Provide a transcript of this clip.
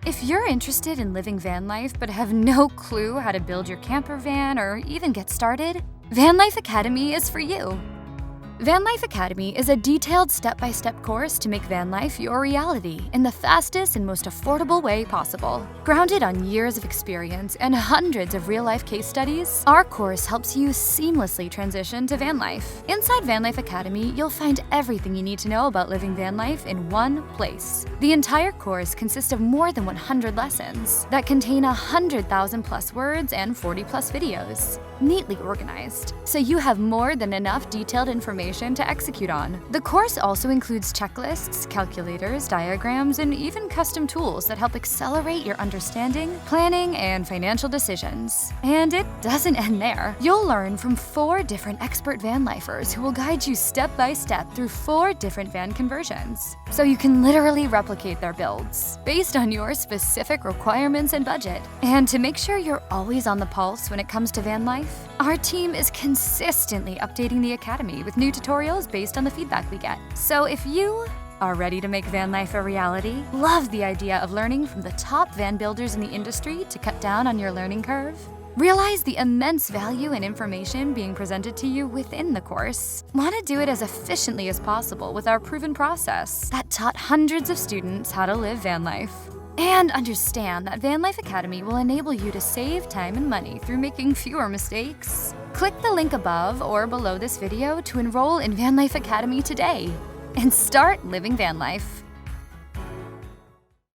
If you're interested in living van life but have no clue how to build your camper van or even get started, Vanlife Academy is for you. Vanlife Academy is a detailed step-by-step course to make van life your reality in the fastest and most affordable way possible. Grounded on years of experience and hundreds of real-life case studies, our course helps you seamlessly transition to van life. Inside Vanlife Academy, you'll find everything you need to know about living van life in one place. The entire course consists of more than 100 lessons that contain 100,000 plus words and 40 plus videos, neatly organized, so you have more than enough detailed information to execute on. The course also includes checklists, calculators, diagrams, and even custom tools that help accelerate your understanding, planning, and financial decisions. And it doesn't end there. You'll learn from 4 different expert van lifers who will guide you step by step through 4 different van conversions, so you can literally replicate their builds based on your specific requirements and budget. And to make sure you're always on the pulse when it comes to van life, our team is consistently updating the Academy with new tutorials based on the feedback we get. So if you are ready to make van life a reality, love the idea of learning from the top van builders in the industry to cut down on your learning curve, realize the immense value and information being presented to you within the course, want to do it as efficiently as possible with our proven process that taught hundreds of students how to live van life, and understand that Vanlife Academy will enable you to save time and money through making fewer mistakes. Click the link above or below this video to enroll in Vanlife Academy today and start living van life.